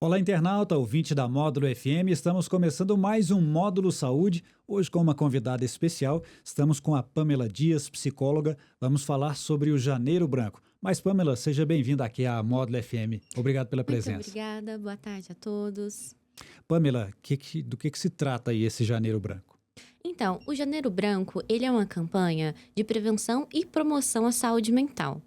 Olá, internauta, ouvinte da Módulo FM, estamos começando mais um Módulo Saúde, hoje com uma convidada especial, estamos com a Pamela Dias, psicóloga, vamos falar sobre o Janeiro Branco. Mas Pamela, seja bem-vinda aqui à Módulo FM, obrigado pela Muito presença. obrigada, boa tarde a todos. Pamela, do que se trata aí esse Janeiro Branco? Então, o Janeiro Branco, ele é uma campanha de prevenção e promoção à saúde mental.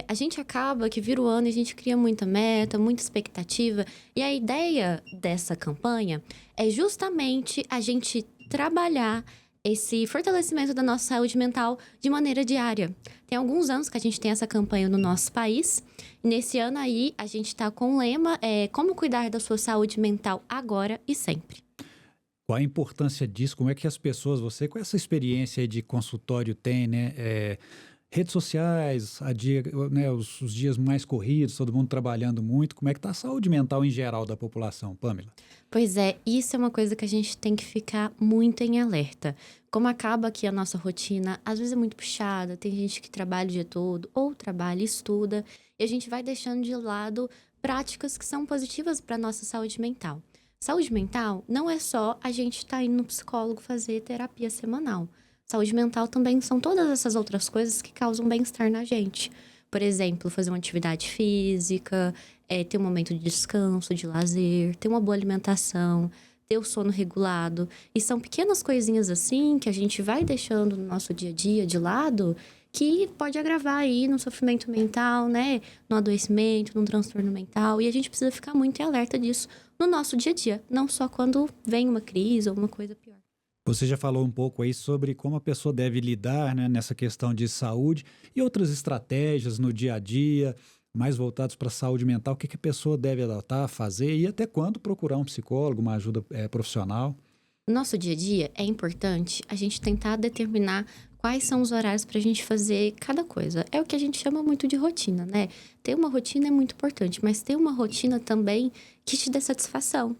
A gente acaba que vira o ano e a gente cria muita meta, muita expectativa, e a ideia dessa campanha é justamente a gente trabalhar esse fortalecimento da nossa saúde mental de maneira diária. Tem alguns anos que a gente tem essa campanha no nosso país, e nesse ano aí a gente está com o lema Como cuidar da sua saúde mental agora e sempre. Qual a importância disso? Como é que as pessoas, você com essa experiência aí de consultório tem, né? Redes sociais, né, os dias mais corridos, todo mundo trabalhando muito, como é que está a saúde mental em geral da população, Pamela? Pois é, isso é uma coisa que a gente tem que ficar muito em alerta. Como acaba que a nossa rotina, às vezes é muito puxada, tem gente que trabalha o dia todo, ou trabalha e estuda, e a gente vai deixando de lado práticas que são positivas para a nossa saúde mental. Saúde mental não é só a gente estar indo no psicólogo fazer terapia semanal. Saúde mental também são todas essas outras coisas que causam bem-estar na gente. Por exemplo, fazer uma atividade física, ter um momento de descanso, de lazer, ter uma boa alimentação, ter o sono regulado. E são pequenas coisinhas assim que a gente vai deixando no nosso dia a dia de lado que pode agravar aí no sofrimento mental, né? No adoecimento, no transtorno mental. E a gente precisa ficar muito em alerta disso no nosso dia a dia, não só quando vem uma crise ou uma coisa pior. Você já falou um pouco aí sobre como a pessoa deve lidar, né, nessa questão de saúde e outras estratégias no dia a dia, mais voltados para a saúde mental, o que a pessoa deve adotar, fazer e até quando procurar um psicólogo, uma ajuda profissional. No nosso dia a dia, é importante a gente tentar determinar quais são os horários para a gente fazer cada coisa. É o que a gente chama muito de rotina, né? Ter uma rotina é muito importante, mas ter uma rotina também que te dê satisfação.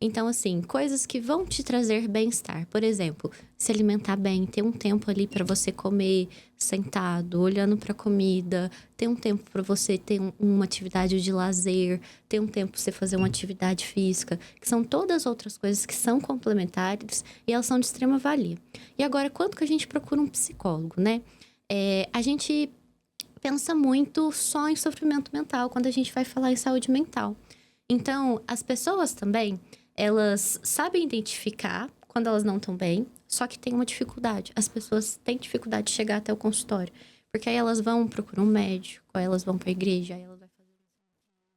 Então, assim, coisas que vão te trazer bem-estar. Por exemplo, se alimentar bem, ter um tempo ali para você comer sentado, olhando para a comida, ter um tempo para você ter uma atividade de lazer, ter um tempo para você fazer uma atividade física, que são todas outras coisas que são complementares e elas são de extrema valia. E agora, quando que a gente procura um psicólogo, né? A gente pensa muito só em sofrimento mental quando a gente vai falar em saúde mental. Então, as pessoas também, elas sabem identificar quando elas não estão bem, só que tem uma dificuldade. As pessoas têm dificuldade de chegar até o consultório. Porque aí elas vão procurar um médico, aí elas vão para a igreja, aí elas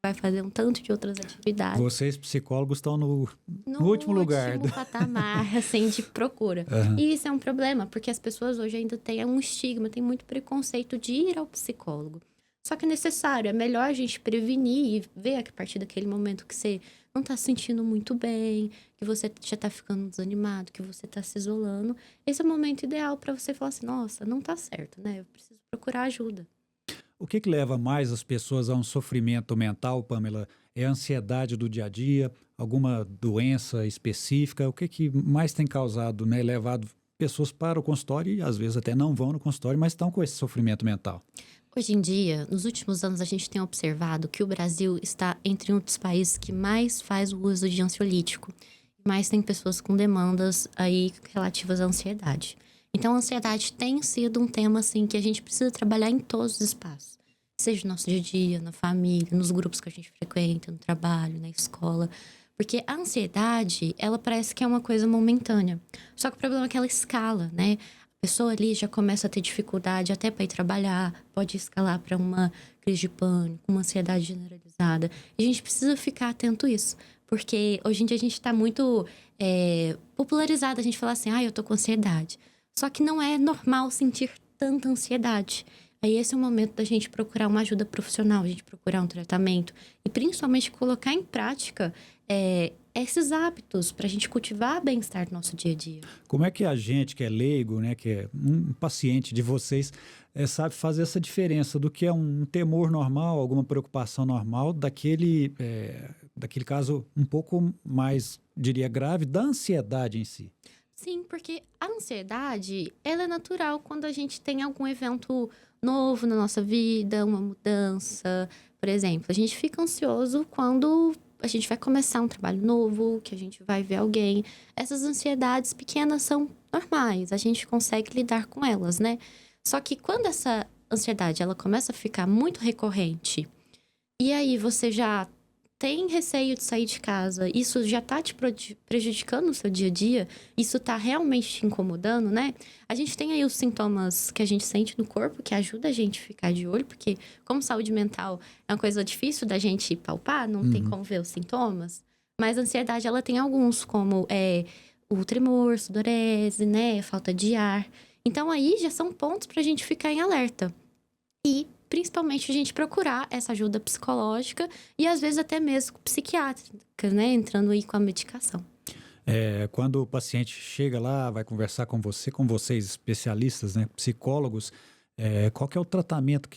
vai fazer um tanto de outras atividades. Vocês, psicólogos, estão no No último lugar. último patamar, assim, de procura. Uhum. E isso é um problema, porque as pessoas hoje ainda têm um estigma, tem muito preconceito de ir ao psicólogo. Só que é necessário, é melhor a gente prevenir e ver que a partir daquele momento que você não tá se sentindo muito bem, que você já tá ficando desanimado, que você tá se isolando. Esse é o momento ideal para você falar assim, nossa, não tá certo, né? Eu preciso procurar ajuda. O que leva mais as pessoas a um sofrimento mental, Pamela? É a ansiedade do dia a dia, alguma doença específica? O que mais tem causado, né, levado pessoas para o consultório e às vezes até não vão no consultório, mas estão com esse sofrimento mental? Hoje em dia, nos últimos anos, a gente tem observado que o Brasil está entre um dos países que mais faz o uso de ansiolítico. Mais tem pessoas com demandas aí relativas à ansiedade. Então, a ansiedade tem sido um tema, assim, que a gente precisa trabalhar em todos os espaços. Seja no nosso dia a dia, na família, nos grupos que a gente frequenta, no trabalho, na escola. Porque a ansiedade, ela parece que é uma coisa momentânea. Só que o problema é que ela escala, né? A pessoa ali já começa a ter dificuldade até para ir trabalhar, pode escalar para uma crise de pânico, uma ansiedade generalizada. E a gente precisa ficar atento a isso, porque hoje em dia a gente está muito popularizado, a gente fala assim, eu tô com ansiedade. Só que não é normal sentir tanta ansiedade. Aí esse é o momento da gente procurar uma ajuda profissional, a gente procurar um tratamento e principalmente colocar em prática esses hábitos para a gente cultivar bem-estar no nosso dia a dia. Como é que a gente que é leigo, né, que é um paciente de vocês, sabe fazer essa diferença do que é um temor normal, alguma preocupação normal, daquele caso um pouco mais, diria, grave, da ansiedade em si? Sim, porque a ansiedade, ela é natural quando a gente tem algum evento novo na nossa vida, uma mudança. Por exemplo, a gente fica ansioso quando a gente vai começar um trabalho novo, que a gente vai ver alguém. Essas ansiedades pequenas são normais, a gente consegue lidar com elas, né? Só que quando essa ansiedade ela começa a ficar muito recorrente, e aí você já tem receio de sair de casa, isso já tá te prejudicando no seu dia a dia, isso tá realmente te incomodando, né? A gente tem aí os sintomas que a gente sente no corpo, que ajuda a gente a ficar de olho, porque como saúde mental é uma coisa difícil da gente palpar, não tem como ver os sintomas, mas a ansiedade ela tem alguns, como o tremor, sudorese, né? Falta de ar. Então aí já são pontos pra gente ficar em alerta. E, principalmente, a gente procurar essa ajuda psicológica e, às vezes, até mesmo psiquiátrica, né? Entrando aí com a medicação. Quando o paciente chega lá, vai conversar com vocês, especialistas, né, psicólogos, qual que é o tratamento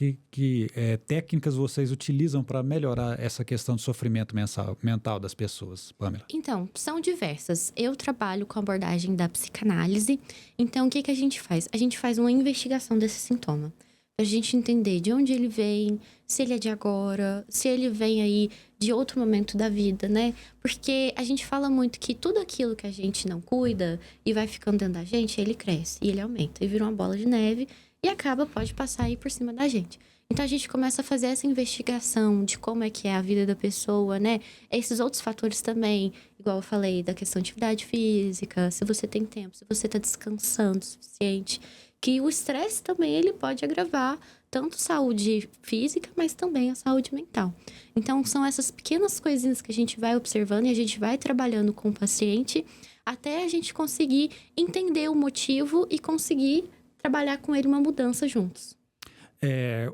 técnicas vocês utilizam para melhorar essa questão do sofrimento mental das pessoas, Pamela? Então, são diversas. Eu trabalho com a abordagem da psicanálise. Então, o que a gente faz? A gente faz uma investigação desse sintoma. Pra gente entender de onde ele vem, se ele é de agora, se ele vem aí de outro momento da vida, né? Porque a gente fala muito que tudo aquilo que a gente não cuida e vai ficando dentro da gente, ele cresce e ele aumenta e vira uma bola de neve e pode passar aí por cima da gente. Então a gente começa a fazer essa investigação de como é que é a vida da pessoa, né? Esses outros fatores também, igual eu falei, da questão de atividade física, se você tem tempo, se você tá descansando o suficiente, que o estresse também ele pode agravar tanto saúde física, mas também a saúde mental. Então, são essas pequenas coisinhas que a gente vai observando e a gente vai trabalhando com o paciente até a gente conseguir entender o motivo e conseguir trabalhar com ele uma mudança juntos.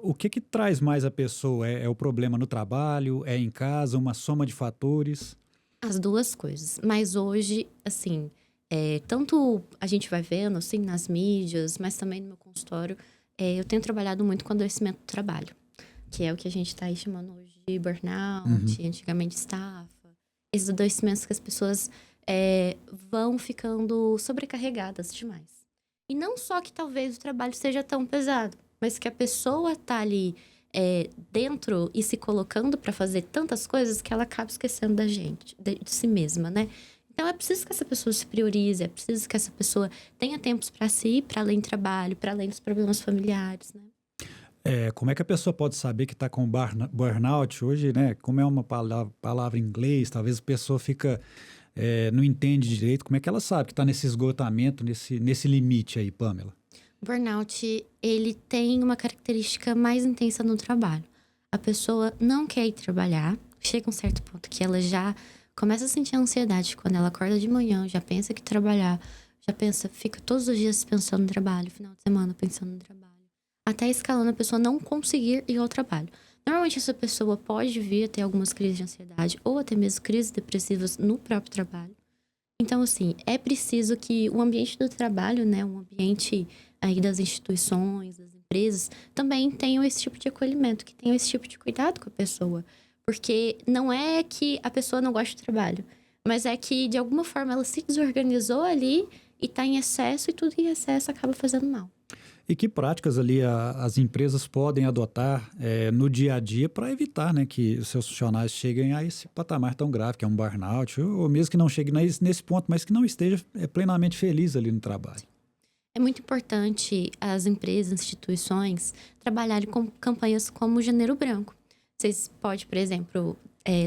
O que traz mais a pessoa? É o problema no trabalho? É em casa? Uma soma de fatores? As duas coisas. Mas hoje, assim, tanto a gente vai vendo, assim, nas mídias, mas também no meu consultório, eu tenho trabalhado muito com adoecimento do trabalho, que é o que a gente está aí chamando hoje de burnout, antigamente estafa. Esses adoecimentos que as pessoas vão ficando sobrecarregadas demais. E não só que talvez o trabalho seja tão pesado, mas que a pessoa tá ali dentro e se colocando para fazer tantas coisas que ela acaba esquecendo da gente, de si mesma, né? Então, é preciso que essa pessoa se priorize, é preciso que essa pessoa tenha tempos para si, para além do trabalho, para além dos problemas familiares, né? Como é que a pessoa pode saber que está com burnout hoje, né? Como é uma palavra em inglês, talvez a pessoa não entende direito. Como é que ela sabe que está nesse esgotamento, nesse limite aí, Pamela? Burnout, ele tem uma característica mais intensa no trabalho. A pessoa não quer ir trabalhar, chega um certo ponto que ela já começa a sentir ansiedade quando ela acorda de manhã, já pensa que trabalhar, fica todos os dias pensando no trabalho, final de semana pensando no trabalho. Até escalando a pessoa não conseguir ir ao trabalho. Normalmente essa pessoa pode vir a ter algumas crises de ansiedade ou até mesmo crises depressivas no próprio trabalho. Então, assim, é preciso que o ambiente do trabalho, né, um ambiente aí das instituições, das empresas, também tenham esse tipo de acolhimento, que tenham esse tipo de cuidado com a pessoa. Porque não é que a pessoa não gosta do trabalho, mas é que, de alguma forma, ela se desorganizou ali e tá em excesso, e tudo em excesso acaba fazendo mal. E que práticas ali as empresas podem adotar no dia a dia para evitar, né, que os seus funcionários cheguem a esse patamar tão grave, que é um burnout, ou mesmo que não chegue nesse ponto, mas que não esteja plenamente feliz ali no trabalho? É muito importante as empresas, instituições, trabalharem com campanhas como o Janeiro Branco. Vocês podem, por exemplo,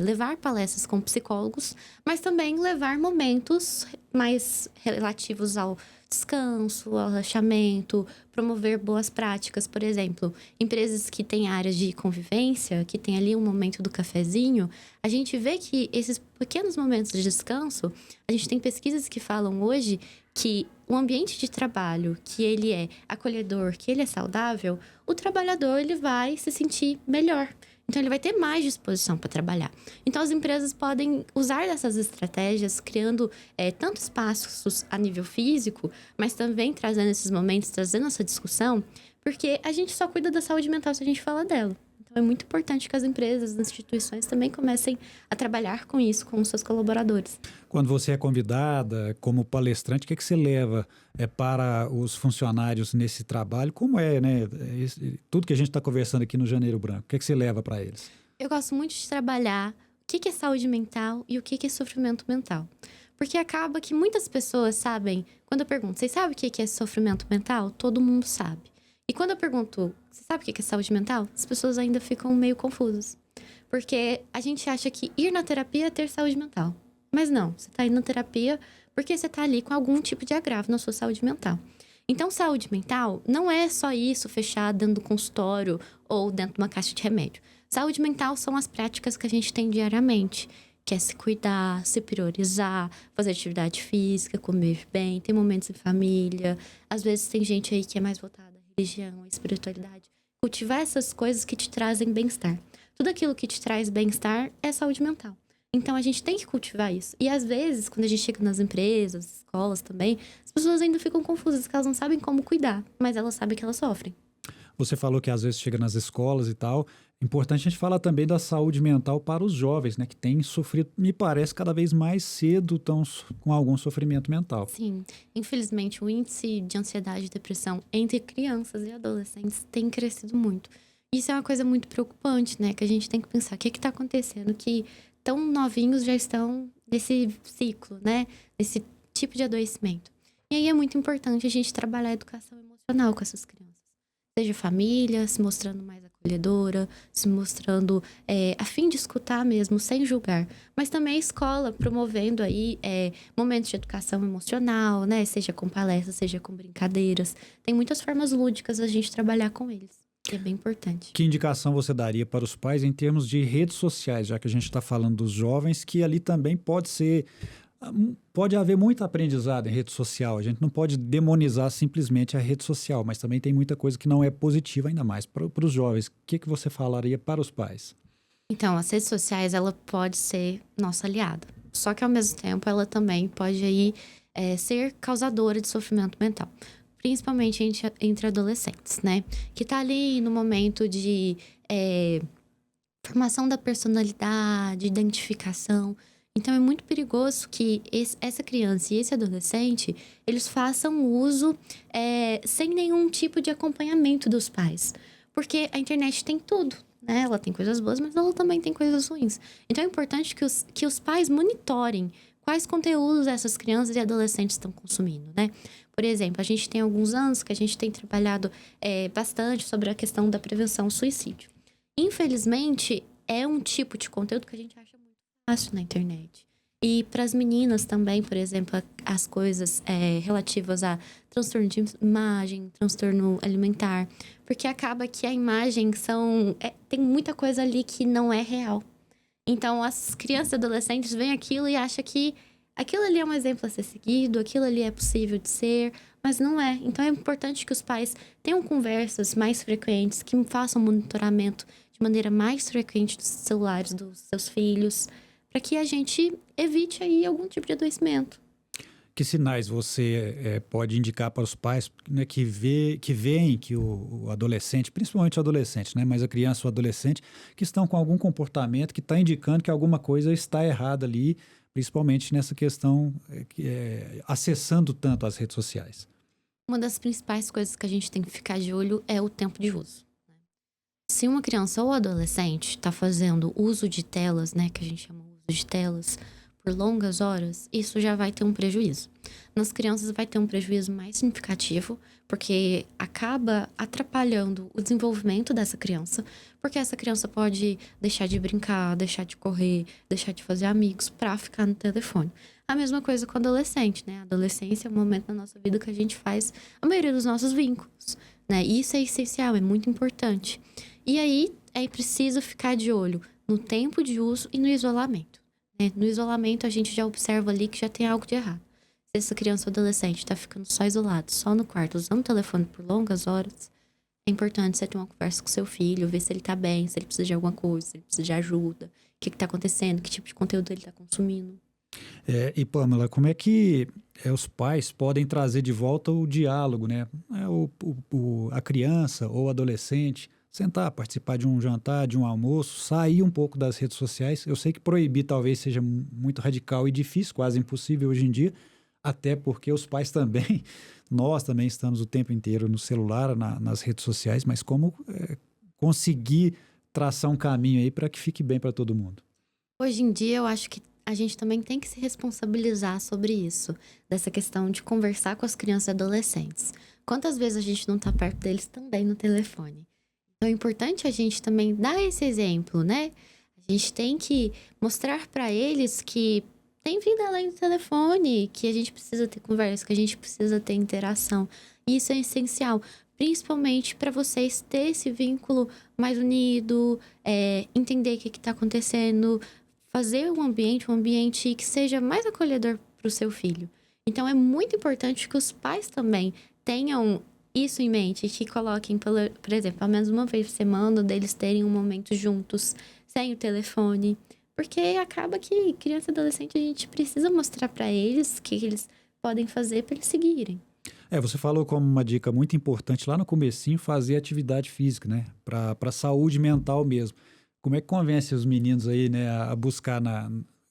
levar palestras com psicólogos, mas também levar momentos mais relativos ao descanso, ao relaxamento, promover boas práticas. Por exemplo, empresas que têm áreas de convivência, que tem ali um momento do cafezinho, a gente vê que esses pequenos momentos de descanso, a gente tem pesquisas que falam hoje que o ambiente de trabalho, que ele é acolhedor, que ele é saudável, o trabalhador ele vai se sentir melhor. Então, ele vai ter mais disposição para trabalhar. Então, as empresas podem usar dessas estratégias, criando tanto espaços a nível físico, mas também trazendo esses momentos, trazendo essa discussão, porque a gente só cuida da saúde mental se a gente fala dela. Então, é muito importante que as empresas, as instituições também comecem a trabalhar com isso, com os seus colaboradores. Quando você é convidada como palestrante, o que você leva para os funcionários nesse trabalho? Como né? Tudo que a gente está conversando aqui no Janeiro Branco, o que você leva para eles? Eu gosto muito de trabalhar que é saúde mental e o que é sofrimento mental. Porque acaba que muitas pessoas sabem, quando eu pergunto, vocês sabem o que é sofrimento mental? Todo mundo sabe. E quando eu pergunto, você sabe o que é saúde mental? As pessoas ainda ficam meio confusas. Porque a gente acha que ir na terapia é ter saúde mental. Mas não, você tá indo na terapia porque você tá ali com algum tipo de agravo na sua saúde mental. Então, saúde mental não é só isso fechado dentro do consultório ou dentro de uma caixa de remédio. Saúde mental são as práticas que a gente tem diariamente, que é se cuidar, se priorizar, fazer atividade física, comer bem, ter momentos em família. Às vezes tem gente aí que é mais voltada à religião, à espiritualidade. Cultivar essas coisas que te trazem bem-estar. Tudo aquilo que te traz bem-estar é saúde mental. Então, a gente tem que cultivar isso. E, às vezes, quando a gente chega nas empresas, escolas também, as pessoas ainda ficam confusas, porque elas não sabem como cuidar, mas elas sabem que elas sofrem. Você falou que às vezes chega nas escolas e tal. Importante a gente falar também da saúde mental para os jovens, né? Que têm sofrido, me parece, cada vez mais cedo estão com algum sofrimento mental. Sim, infelizmente, o índice de ansiedade e depressão entre crianças e adolescentes tem crescido muito. Isso é uma coisa muito preocupante, né? Que a gente tem que pensar, o que está acontecendo? Que tão novinhos já estão nesse ciclo, né? Nesse tipo de adoecimento. E aí é muito importante a gente trabalhar a educação emocional com essas crianças. Seja família, se mostrando mais acolhedora, se mostrando a fim de escutar mesmo, sem julgar. Mas também a escola promovendo aí momentos de educação emocional, né? Seja com palestras, seja com brincadeiras. Tem muitas formas lúdicas a gente trabalhar com eles, que é bem importante. Que indicação você daria para os pais em termos de redes sociais, já que a gente está falando dos jovens, que ali também pode haver muito aprendizado em rede social. A gente não pode demonizar simplesmente a rede social, mas também tem muita coisa que não é positiva, ainda mais para os jovens. O que você falaria para os pais? Então, as redes sociais, ela pode ser nossa aliada. Só que, ao mesmo tempo, ela também pode aí, ser causadora de sofrimento mental. Principalmente entre adolescentes, né? Que tá ali no momento de formação da personalidade, identificação. Então, é muito perigoso que essa criança e esse adolescente, eles façam uso sem nenhum tipo de acompanhamento dos pais. Porque a internet tem tudo, né? Ela tem coisas boas, mas ela também tem coisas ruins. Então, é importante que os pais monitorem quais conteúdos essas crianças e adolescentes estão consumindo, né? Por exemplo, a gente tem alguns anos que a gente tem trabalhado bastante sobre a questão da prevenção ao suicídio. Infelizmente, é um tipo de conteúdo que a gente acha muito fácil na internet. E para as meninas também, por exemplo, as coisas relativas a transtorno de imagem, transtorno alimentar. Porque acaba que a imagem tem muita coisa ali que não é real. Então, as crianças e adolescentes veem aquilo e acham que aquilo ali é um exemplo a ser seguido, aquilo ali é possível de ser, mas não é. Então, é importante que os pais tenham conversas mais frequentes, que façam monitoramento de maneira mais frequente dos celulares dos seus filhos, para que a gente evite aí algum tipo de adoecimento. Que sinais você pode indicar para os pais, né, que veem que o adolescente, principalmente o adolescente, né, mas a criança ou o adolescente, que estão com algum comportamento que está indicando que alguma coisa está errada ali, principalmente nessa questão acessando tanto as redes sociais? Uma das principais coisas que a gente tem que ficar de olho é o tempo de uso. Se uma criança ou adolescente está fazendo uso de telas, né, que a gente chama uso de telas, por longas horas, isso já vai ter um prejuízo. Nas crianças vai ter um prejuízo mais significativo, porque acaba atrapalhando o desenvolvimento dessa criança, porque essa criança pode deixar de brincar, deixar de correr, deixar de fazer amigos para ficar no telefone. A mesma coisa com o adolescente, né? A adolescência é um momento da nossa vida que a gente faz a maioria dos nossos vínculos, né? E isso é essencial, é muito importante. E aí, é preciso ficar de olho no tempo de uso e no isolamento. No isolamento, a gente já observa ali que já tem algo de errado. Se essa criança ou adolescente está ficando só isolado, só no quarto, usando o telefone por longas horas, é importante você ter uma conversa com seu filho, ver se ele tá bem, se ele precisa de alguma coisa, se ele precisa de ajuda, o que tá acontecendo, que tipo de conteúdo ele tá consumindo. E Pamela, como é que os pais podem trazer de volta o diálogo, né? A criança ou o adolescente sentar, participar de um jantar, de um almoço, sair um pouco das redes sociais. Eu sei que proibir talvez seja muito radical e difícil, quase impossível hoje em dia, até porque os pais também, nós também estamos o tempo inteiro no celular, nas redes sociais, mas como conseguir traçar um caminho aí para que fique bem para todo mundo? Hoje em dia, eu acho que a gente também tem que se responsabilizar sobre isso, dessa questão de conversar com as crianças e adolescentes. Quantas vezes a gente não tá perto deles também no telefone? Então é importante a gente também dar esse exemplo, né? A gente tem que mostrar para eles que tem vida além do telefone, que a gente precisa ter conversa, que a gente precisa ter interação. E isso é essencial, principalmente para vocês ter esse vínculo mais unido, entender o que está acontecendo, fazer um ambiente que seja mais acolhedor para o seu filho. Então é muito importante que os pais também tenham isso em mente, que coloquem, por exemplo, ao menos uma vez por semana, deles terem um momento juntos, sem o telefone. Porque acaba que criança e adolescente a gente precisa mostrar para eles o que eles podem fazer para eles seguirem. Você falou como uma dica muito importante lá no comecinho, fazer atividade física, né? Para saúde mental mesmo. Como é que convence os meninos aí, né, a buscar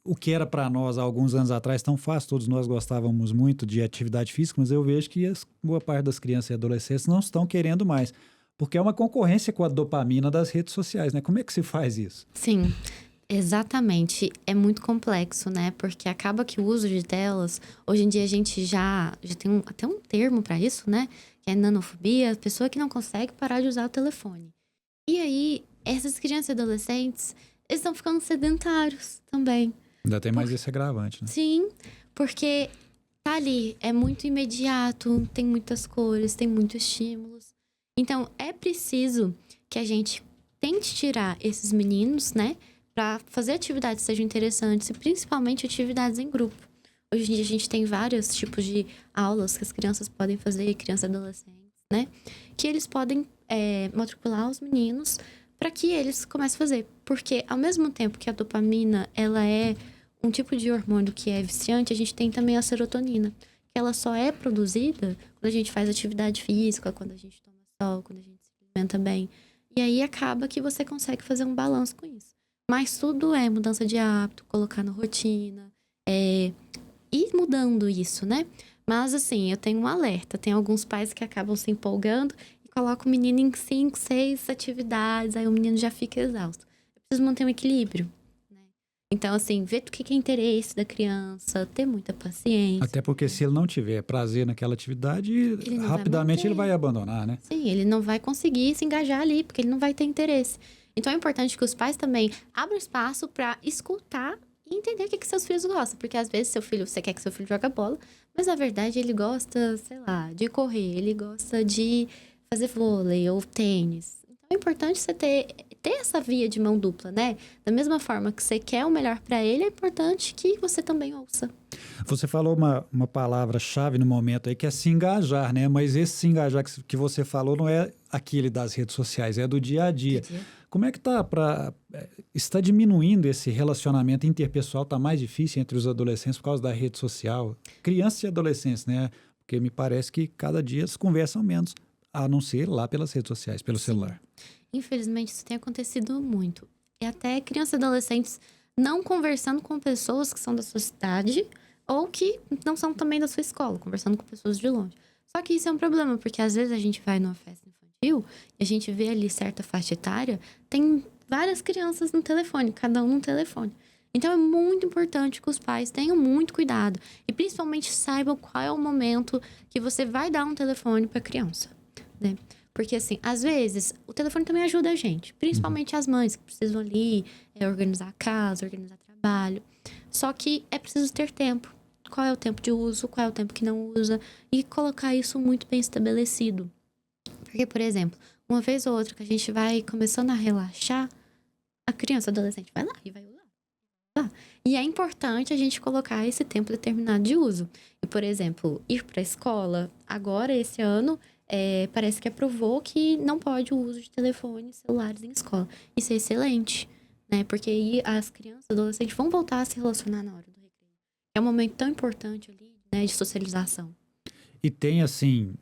o que era para nós há alguns anos atrás tão fácil, todos nós gostávamos muito de atividade física, mas eu vejo que boa parte das crianças e adolescentes não estão querendo mais, porque é uma concorrência com a dopamina das redes sociais, né? Como é que se faz isso? Sim, exatamente. É muito complexo, né? Porque acaba que o uso de telas, hoje em dia a gente já tem até um termo para isso, né? Que é nanofobia, a pessoa que não consegue parar de usar o telefone. E aí, essas crianças e adolescentes, eles estão ficando sedentários também. Ainda tem mais esse agravante, né? Sim, porque tá ali, é muito imediato, tem muitas cores, tem muitos estímulos. Então, é preciso que a gente tente tirar esses meninos, né, para fazer atividades que sejam interessantes e principalmente atividades em grupo. Hoje em dia a gente tem vários tipos de aulas que as crianças podem fazer, crianças e adolescentes, né, que eles podem matricular os meninos para que eles comecem a fazer. Porque ao mesmo tempo que a dopamina, ela é um tipo de hormônio que é viciante, a gente tem também a serotonina, que ela só é produzida quando a gente faz atividade física, quando a gente toma sol, quando a gente se alimenta bem. E aí acaba que você consegue fazer um balanço com isso. Mas tudo é mudança de hábito, colocar na rotina, ir mudando isso, né? Mas assim, eu tenho um alerta. Tem alguns pais que acabam se empolgando e colocam o menino em 5, 6 atividades, aí o menino já fica exausto. Eu preciso manter um equilíbrio. Então, assim, ver o que é interesse da criança, ter muita paciência. Até porque se ele não tiver prazer naquela atividade, Ele não vai rapidamente ele manter. vai abandonar, né? Sim, ele não vai conseguir se engajar ali, porque ele não vai ter interesse. Então, é importante que os pais também abram espaço para escutar e entender o que seus filhos gostam. Porque, às vezes, você quer que seu filho jogue bola, mas, na verdade, ele gosta, sei lá, de correr. Ele gosta de fazer vôlei ou tênis. Então, é importante você ter essa via de mão dupla, né? Da mesma forma que você quer o melhor para ele, é importante que você também ouça. Você falou uma palavra-chave no momento aí que é se engajar, né? Mas esse se engajar que você falou não é aquele das redes sociais, é do dia a dia. Como é que tá está diminuindo esse relacionamento interpessoal, tá mais difícil entre os adolescentes por causa da rede social? Crianças e adolescentes, né? Porque me parece que cada dia se conversam menos, a não ser lá pelas redes sociais, pelo celular. Infelizmente, isso tem acontecido muito. E até crianças e adolescentes não conversando com pessoas que são da sua cidade ou que não são também da sua escola, conversando com pessoas de longe. Só que isso é um problema, porque às vezes a gente vai numa festa infantil e a gente vê ali certa faixa etária, tem várias crianças no telefone, cada um no telefone. Então é muito importante que os pais tenham muito cuidado e principalmente saibam qual é o momento que você vai dar um telefone para a criança, né? Porque, assim, às vezes, o telefone também ajuda a gente. Principalmente as mães que precisam ali organizar a casa, organizar trabalho. Só que é preciso ter tempo. Qual é o tempo de uso, qual é o tempo que não usa. E colocar isso muito bem estabelecido. Porque, por exemplo, uma vez ou outra que a gente vai começando a relaxar, a criança, adolescente vai lá e vai usar. E é importante a gente colocar esse tempo determinado de uso. E, por exemplo, ir para a escola, agora, esse ano... parece que aprovou que não pode o uso de telefones celulares em escola. Isso é excelente, né? Porque aí as crianças, adolescentes vão voltar a se relacionar na hora do recreio. É um momento tão importante ali, né? De socialização. E tem, assim,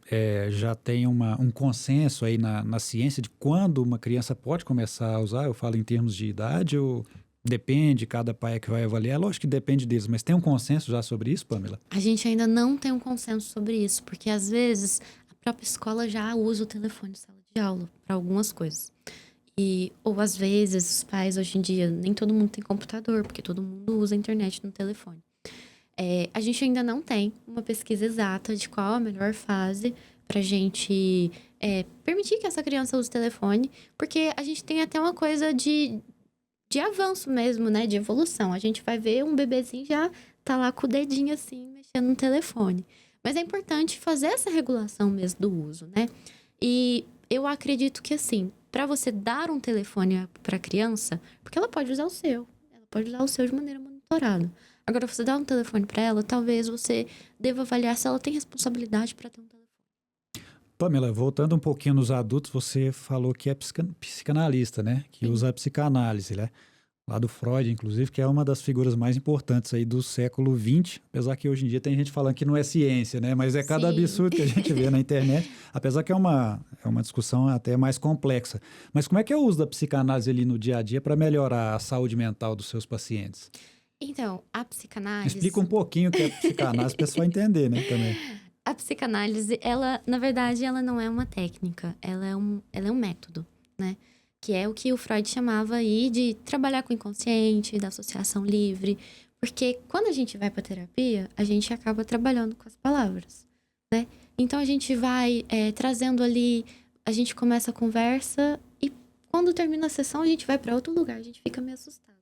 já tem um consenso aí na ciência de quando uma criança pode começar a usar, eu falo em termos de idade, ou depende, cada pai é que vai avaliar, lógico que depende deles, mas tem um consenso já sobre isso, Pamela? A gente ainda não tem um consenso sobre isso, porque às vezes a própria escola já usa o telefone de sala de aula para algumas coisas. Ou às vezes, os pais hoje em dia, nem todo mundo tem computador, porque todo mundo usa a internet no telefone. A gente ainda não tem uma pesquisa exata de qual a melhor fase para a gente permitir que essa criança use o telefone, porque a gente tem até uma coisa de avanço mesmo, né? De evolução. A gente vai ver um bebezinho já tá lá com o dedinho assim, mexendo no telefone. Mas é importante fazer essa regulação mesmo do uso, né? E eu acredito que, assim, para você dar um telefone para a criança, porque ela pode usar o seu, ela pode usar o seu de maneira monitorada. Agora, você dar um telefone para ela, talvez você deva avaliar se ela tem responsabilidade para ter um telefone. Pamela, voltando um pouquinho nos adultos, você falou que é psicanalista, né? Que Sim. usa a psicanálise, né? Lá do Freud, inclusive, que é uma das figuras mais importantes aí do século XX, apesar que hoje em dia tem gente falando que não é ciência, né? Mas é cada Sim. absurdo que a gente vê na internet, apesar que é uma discussão até mais complexa. Mas como é que é o uso da psicanálise ali no dia a dia para melhorar a saúde mental dos seus pacientes? Então, a psicanálise... Explica um pouquinho o que é psicanálise para o pessoal entender, né, também. A psicanálise, ela, na verdade, ela não é uma técnica, ela é um método, né? Que é o que o Freud chamava aí de trabalhar com o inconsciente, da associação livre. Porque quando a gente vai para terapia, a gente acaba trabalhando com as palavras, né? Então a gente vai trazendo ali, a gente começa a conversa e quando termina a sessão a gente vai para outro lugar, a gente fica meio assustado.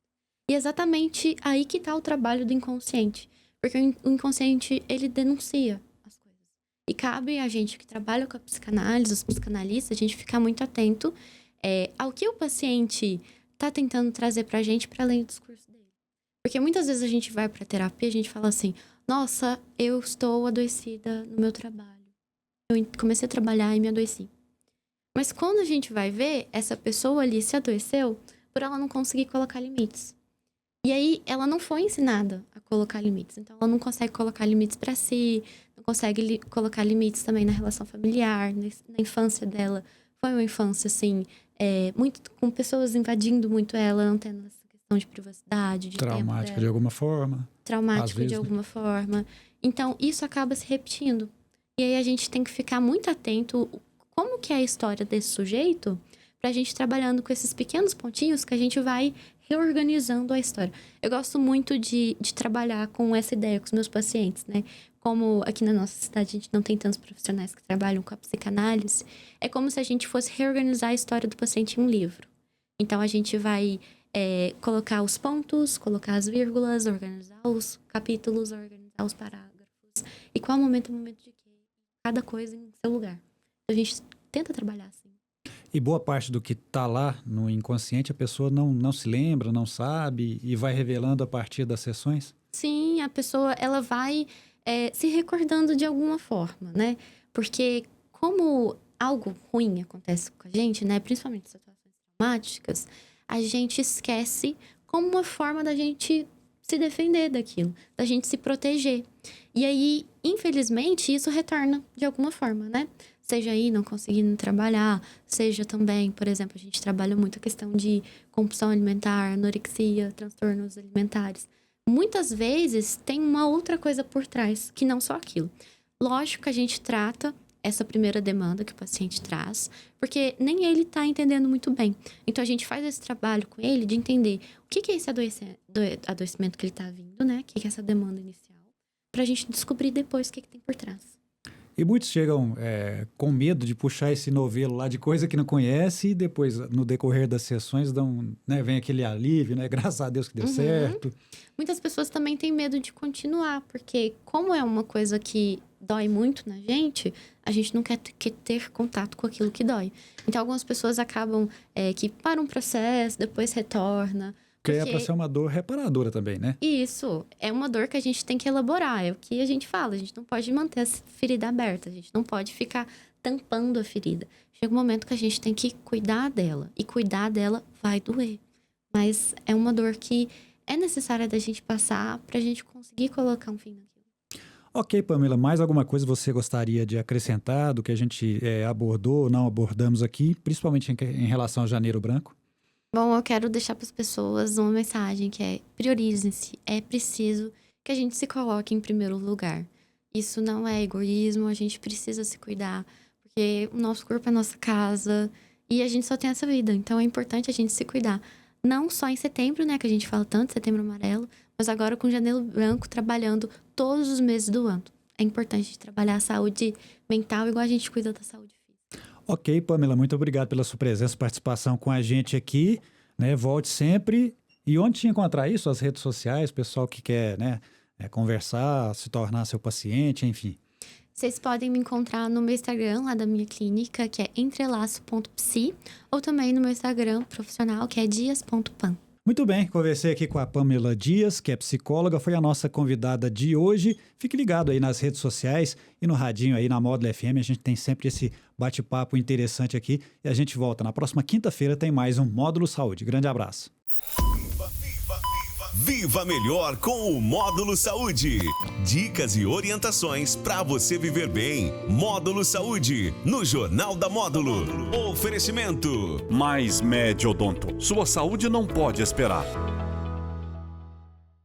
E é exatamente aí que tá o trabalho do inconsciente. Porque o inconsciente, ele denuncia as coisas. E cabe a gente que trabalha com a psicanálise, os psicanalistas, a gente ficar muito atento ao que o paciente tá tentando trazer pra gente para além do discurso dele. Porque muitas vezes a gente vai pra terapia e a gente fala assim, nossa, eu estou adoecida no meu trabalho. Eu comecei a trabalhar e me adoeci. Mas quando a gente vai ver, essa pessoa ali se adoeceu por ela não conseguir colocar limites. E aí, ela não foi ensinada a colocar limites. Então, ela não consegue colocar limites pra si, não consegue colocar limites também na relação familiar, na infância dela. Foi uma infância, assim, muito com pessoas invadindo muito ela, não tendo essa questão de privacidade, de tempo Traumática dela. de alguma forma. Traumático vezes, de alguma forma. Então, isso acaba se repetindo. E aí, a gente tem que ficar muito atento como que é a história desse sujeito pra gente trabalhando com esses pequenos pontinhos que a gente vai reorganizando a história. Eu gosto muito de trabalhar com essa ideia com os meus pacientes, né? Como aqui na nossa cidade a gente não tem tantos profissionais que trabalham com a psicanálise, é como se a gente fosse reorganizar a história do paciente em um livro. Então, a gente vai colocar os pontos, colocar as vírgulas, organizar os capítulos, organizar os parágrafos. E qual momento é o momento de quê? Cada coisa em seu lugar. Então, a gente tenta trabalhar assim. E boa parte do que está lá no inconsciente, a pessoa não se lembra, não sabe e vai revelando a partir das sessões? Sim, a pessoa ela vai se recordando de alguma forma, né? Porque como algo ruim acontece com a gente, né? Principalmente situações traumáticas, a gente esquece como uma forma da gente se defender daquilo, da gente se proteger. E aí, infelizmente, isso retorna de alguma forma, né? Seja aí não conseguindo trabalhar, seja também, por exemplo, a gente trabalha muito a questão de compulsão alimentar, anorexia, transtornos alimentares. Muitas vezes tem uma outra coisa por trás, que não só aquilo. Lógico que a gente trata essa primeira demanda que o paciente traz, porque nem ele está entendendo muito bem. Então, a gente faz esse trabalho com ele de entender o que é esse adoecimento que ele está vindo, né? O que é essa demanda inicial, para a gente descobrir depois o que tem por trás. E muitos chegam com medo de puxar esse novelo lá de coisa que não conhece e depois, no decorrer das sessões, vem aquele alívio, né? Graças a Deus que deu certo. Muitas pessoas também têm medo de continuar, porque como é uma coisa que dói muito na gente, a gente não quer ter contato com aquilo que dói. Então, algumas pessoas acabam que param um processo, depois retorna. Porque é para ser uma dor reparadora também, né? Isso, é uma dor que a gente tem que elaborar, é o que a gente fala, a gente não pode manter a ferida aberta, a gente não pode ficar tampando a ferida. Chega um momento que a gente tem que cuidar dela, e cuidar dela vai doer. Mas é uma dor que é necessária da gente passar pra gente conseguir colocar um fim naquilo. Ok, Pamela, mais alguma coisa você gostaria de acrescentar do que a gente abordou ou não abordamos aqui, principalmente em relação ao Janeiro Branco? Bom, eu quero deixar para as pessoas uma mensagem que é: priorizem-se. É preciso que a gente se coloque em primeiro lugar. Isso não é egoísmo, a gente precisa se cuidar, porque o nosso corpo é nossa casa E a gente só tem essa vida, então é importante a gente se cuidar. Não só em setembro, né, que a gente fala tanto, setembro amarelo, mas agora com janeiro branco, trabalhando todos os meses do ano. É importante trabalhar a saúde mental igual a gente cuida da saúde física. Ok, Pamela, muito obrigado pela sua presença e participação com a gente aqui, né? Volte sempre. E onde te encontrar isso? As redes sociais, pessoal que quer, né, conversar, se tornar seu paciente, enfim. Vocês podem me encontrar no meu Instagram, lá da minha clínica, que é entrelaço.psi, ou também no meu Instagram profissional, que é dias.pan. Muito bem, conversei aqui com a Pamela Dias, que é psicóloga, foi a nossa convidada de hoje. Fique ligado aí nas redes sociais e no radinho aí na Módulo FM, a gente tem sempre esse bate-papo interessante aqui e a gente volta na próxima quinta-feira, tem mais um Módulo Saúde. Grande abraço. Viva melhor com o Módulo Saúde. Dicas e orientações para você viver bem. Módulo Saúde, no Jornal da Módulo. Oferecimento. Mais Med Odonto. Sua saúde não pode esperar.